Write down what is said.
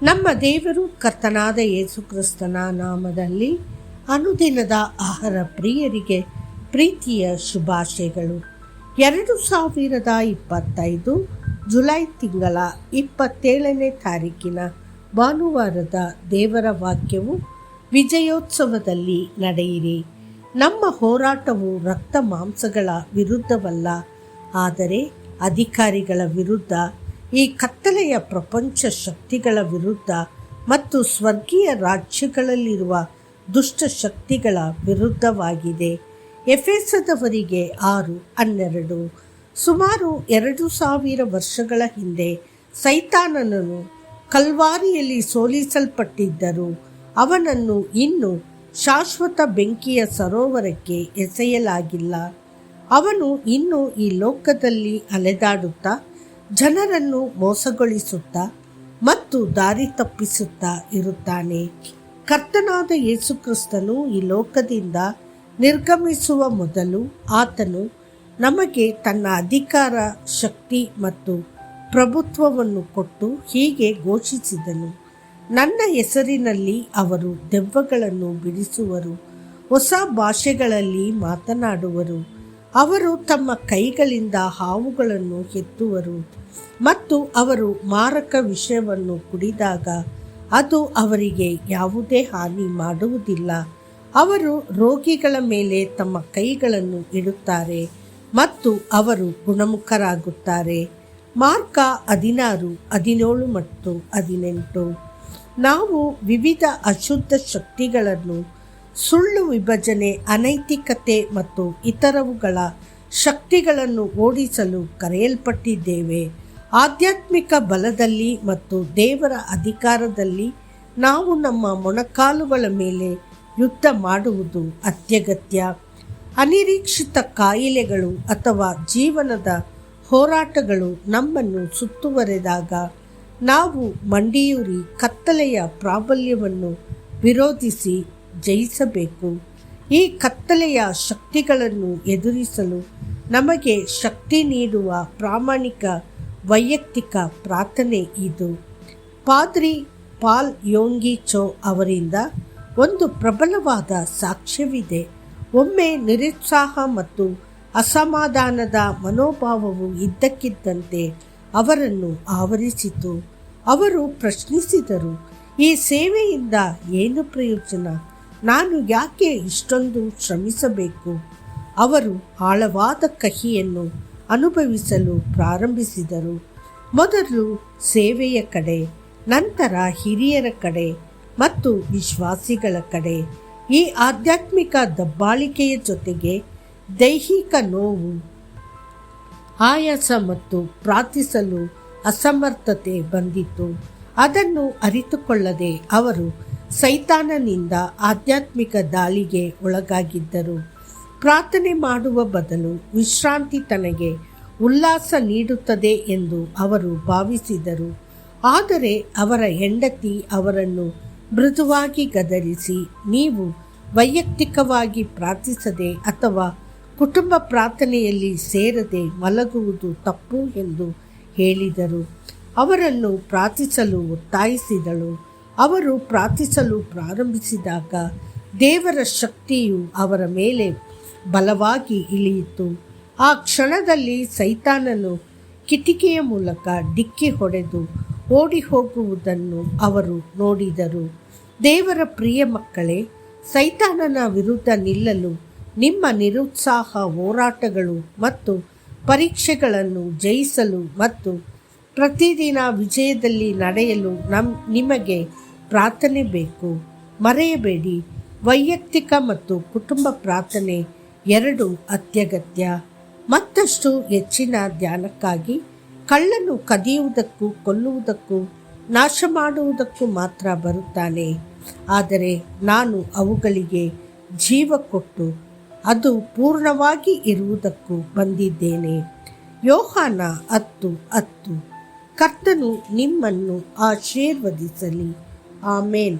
ನಮ್ಮ ದೇವರು ಕರ್ತನಾದ ಯೇಸು ಕ್ರಿಸ್ತನ ನಾಮದಲ್ಲಿ ಅನುದಿನದ ಆಹಾರ ಪ್ರಿಯರಿಗೆ ಪ್ರೀತಿಯ ಶುಭಾಶಯಗಳು. 2025 ಜುಲೈ ತಿಂಗಳ 27ನೇ ತಾರೀಕಿನ ಭಾನುವಾರದ ದೇವರ ವಾಕ್ಯವು, ವಿಜಯೋತ್ಸವದಲ್ಲಿ ನಡೆಯಿರಿ. ನಮ್ಮ ಹೋರಾಟವು ರಕ್ತ ಮಾಂಸಗಳ ವಿರುದ್ಧವಲ್ಲ, ಆದರೆ ಅಧಿಕಾರಿಗಳ ವಿರುದ್ಧ, ಈ ಕತ್ತಲೆಯ ಪ್ರಪಂಚ ಶಕ್ತಿಗಳ ವಿರುದ್ಧ ಮತ್ತು ಸ್ವರ್ಗೀಯ ರಾಜ್ಯಗಳಲ್ಲಿರುವ ದುಷ್ಟ ಶಕ್ತಿಗಳ ವಿರುದ್ಧವಾಗಿದೆ. ಎಫೆಸದವರಿಗೆ 6:12. ಸುಮಾರು 2000 ವರ್ಷಗಳ ಹಿಂದೆ ಸೈತಾನನು ಕಲ್ವಾರಿಯಲ್ಲಿ ಸೋಲಿಸಲ್ಪಟ್ಟಿದ್ದರೂ ಅವನನ್ನು ಇನ್ನೂ ಶಾಶ್ವತ ಬೆಂಕಿಯ ಸರೋವರಕ್ಕೆ ಎಸೆಯಲಾಗಿಲ್ಲ. ಅವನು ಇನ್ನೂ ಈ ಲೋಕದಲ್ಲಿ ಅಲೆದಾಡುತ್ತಾ ಜನರನ್ನು ಮೋಸಗೊಳಿಸುತ್ತಾ ಮತ್ತು ದಾರಿ ತಪ್ಪಿಸುತ್ತಾ ಇರುತ್ತಾನೆ. ಕರ್ತನಾದ ಯೇಸು ಕ್ರಿಸ್ತನು ಈ ಲೋಕದಿಂದ ನಿರ್ಗಮಿಸುವ ಮೊದಲು ಆತನು ನಮಗೆ ತನ್ನ ಅಧಿಕಾರ, ಶಕ್ತಿ ಮತ್ತು ಪ್ರಭುತ್ವವನ್ನು ಕೊಟ್ಟು ಹೀಗೆ ಘೋಷಿಸಿದನು: ನನ್ನ ಹೆಸರಿನಲ್ಲಿ ಅವರು ದೆವ್ವಗಳನ್ನು ಬಿಡಿಸುವರು, ಹೊಸ ಭಾಷೆಗಳಲ್ಲಿ ಮಾತನಾಡುವರು, ಅವರು ತಮ್ಮ ಕೈಗಳಿಂದ ಹಾವುಗಳನ್ನು ಎತ್ತುವರು ಮತ್ತು ಅವರು ಮಾರಕ ವಿಷವನ್ನು ಕುಡಿದಾಗ ಅದು ಅವರಿಗೆ ಯಾವುದೇ ಹಾನಿ ಮಾಡುವುದಿಲ್ಲ. ಅವರು ರೋಗಿಗಳ ಮೇಲೆ ತಮ್ಮ ಕೈಗಳನ್ನು ಇಡುತ್ತಾರೆ ಮತ್ತು ಅವರು ಗುಣಮುಖರಾಗುತ್ತಾರೆ. ಮಾರ್ಕ 16:17 ಮತ್ತು 18. ನಾವು ವಿವಿಧ ಅಶುದ್ಧ ಶಕ್ತಿಗಳನ್ನು, ಸುಳ್ಳು ವಿಭಜನೆ, ಅನೈತಿಕತೆ ಮತ್ತು ಇತರವುಗಳ ಶಕ್ತಿಗಳನ್ನು ಓಡಿಸಲು ಕರೆಯಲ್ಪಟ್ಟಿದ್ದೇವೆ. ಆಧ್ಯಾತ್ಮಿಕ ಬಲದಲ್ಲಿ ಮತ್ತು ದೇವರ ಅಧಿಕಾರದಲ್ಲಿ ನಾವು ನಮ್ಮ ಮೊಣಕಾಲುಗಳ ಮೇಲೆ ಯುದ್ಧ ಮಾಡುವುದು ಅತ್ಯಗತ್ಯ. ಅನಿರೀಕ್ಷಿತ ಕಾಯಿಲೆಗಳು ಅಥವಾ ಜೀವನದ ಹೋರಾಟಗಳು ನಮ್ಮನ್ನು ಸುತ್ತುವರೆದಾಗ ನಾವು ಮಂಡಿಯೂರಿ ಕತ್ತಲೆಯ ಪ್ರಾಬಲ್ಯವನ್ನು ವಿರೋಧಿಸಿ ಜಯಿಸಬೇಕು. ಈ ಕತ್ತಲೆಯ ಶಕ್ತಿಗಳನ್ನು ಎದುರಿಸಲು ನಮಗೆ ಶಕ್ತಿ ನೀಡುವ ಪ್ರಾಮಾಣಿಕ ವೈಯಕ್ತಿಕ ಪ್ರಾರ್ಥನೆ ಇದು. ಪಾದ್ರಿ ಪಾಲ್ ಯೋಂಗಿ ಚೋ ಅವರಿಂದ ಒಂದು ಪ್ರಬಲವಾದ ಸಾಕ್ಷ್ಯವಿದೆ. ಒಮ್ಮೆ ನಿರುತ್ಸಾಹ ಮತ್ತು ಅಸಮಾಧಾನದ ಮನೋಭಾವವು ಇದ್ದಕ್ಕಿದ್ದಂತೆ ಅವರನ್ನು ಆವರಿಸಿತು. ಅವರು ಪ್ರಶ್ನಿಸಿದರು, ಈ ಸೇವೆಯಿಂದ ಏನು ಪ್ರಯೋಜನ? ನಾನು ಯಾಕೆ ಇಷ್ಟೊಂದು ಶ್ರಮಿಸಬೇಕು? ಅವರು ಆಳವಾದ ಕಹಿಯನ್ನು ಅನುಭವಿಸಲು ಪ್ರಾರಂಭಿಸಿದರು. ಮೊದಲು ಸೇವೆಯ ಕಡೆ, ನಂತರ ಹಿರಿಯರ ಕಡೆ ಮತ್ತು ವಿಶ್ವಾಸಿಗಳ ಕಡೆ. ಈ ಆಧ್ಯಾತ್ಮಿಕ ದಬ್ಬಾಳಿಕೆಯ ಜೊತೆಗೆ ದೈಹಿಕ ನೋವು, ಆಯಾಸ ಮತ್ತು ಪ್ರಾರ್ಥಿಸಲು ಅಸಮರ್ಥತೆ ಬಂದಿತು. ಅದನ್ನು ಅರಿತುಕೊಳ್ಳದೆ ಅವರು ಸೈತಾನನಿಂದ ಆಧ್ಯಾತ್ಮಿಕ ದಾಳಿಗೆ ಒಳಗಾಗಿದ್ದರು. ಪ್ರಾರ್ಥನೆ ಮಾಡುವ ಬದಲು ವಿಶ್ರಾಂತಿ ತನಗೆ ಉಲ್ಲಾಸ ನೀಡುತ್ತದೆ ಎಂದು ಅವರು ಭಾವಿಸಿದರು. ಆದರೆ ಅವರ ಹೆಂಡತಿ ಅವರನ್ನು ಮೃದುವಾಗಿ ಗದರಿಸಿ, ನೀವು ವೈಯಕ್ತಿಕವಾಗಿ ಪ್ರಾರ್ಥಿಸದೆ ಅಥವಾ ಕುಟುಂಬ ಪ್ರಾರ್ಥನೆಯಲ್ಲಿ ಸೇರದೆ ಮಲಗುವುದು ತಪ್ಪು ಎಂದು ಹೇಳಿದರು. ಅವರನ್ನು ಪ್ರಾರ್ಥಿಸಲು ಒತ್ತಾಯಿಸಿದಳು. ಅವರು ಪ್ರಾರ್ಥಿಸಲು ಪ್ರಾರಂಭಿಸಿದಾಗ ದೇವರ ಶಕ್ತಿಯು ಅವರ ಮೇಲೆ ಬಲವಾಗಿ ಇಳಿಯಿತು. ಆ ಕ್ಷಣದಲ್ಲಿ ಸೈತಾನನು ಕಿಟಿಕಿಯ ಮೂಲಕ ಡಿಕ್ಕಿ ಹೊಡೆದು ಓಡಿ ಹೋಗುವುದನ್ನು ಅವರು ನೋಡಿದರು. ದೇವರ ಪ್ರಿಯ ಮಕ್ಕಳೇ, ಸೈತಾನನ ವಿರುದ್ಧ ನಿಲ್ಲಲು ನಿಮ್ಮ ನಿರುತ್ಸಾಹ ಹೋರಾಟಗಳು ಮತ್ತು ಪರೀಕ್ಷೆಗಳನ್ನು ಜಯಿಸಲು ಮತ್ತು ಪ್ರತಿದಿನ ವಿಜಯದಲ್ಲಿ ನಡೆಯಲು ನಿಮಗೆ ಪ್ರಾರ್ಥನೆ ಬೇಕು. ಮರೆಯಬೇಡಿ, ವೈಯಕ್ತಿಕ ಮತ್ತು ಕುಟುಂಬ ಪ್ರಾರ್ಥನೆ ಎರಡೂ ಅತ್ಯಗತ್ಯ. ಮತ್ತಷ್ಟು ಹೆಚ್ಚಿನ ಧ್ಯಾನಕ್ಕಾಗಿ ಕಳ್ಳನು ಕದಿಯುವುದಕ್ಕೂ, ಕೊಲ್ಲುವುದಕ್ಕೂ, ನಾಶ ಮಾಡುವುದಕ್ಕೂ ಮಾತ್ರ ಬರುತ್ತಾನೆ, ಆದರೆ ನಾನು ಅವುಗಳಿಗೆ ಜೀವ ಕೊಟ್ಟು ಅದು ಪೂರ್ಣವಾಗಿ ಇರುವುದಕ್ಕೂ ಬಂದಿದ್ದೇನೆ. ಯೋಹಾನ 10:10. ಕರ್ತನು ನಿಮ್ಮನ್ನು ಆಶೀರ್ವದಿಸಲಿ. ಆಮೇನ್.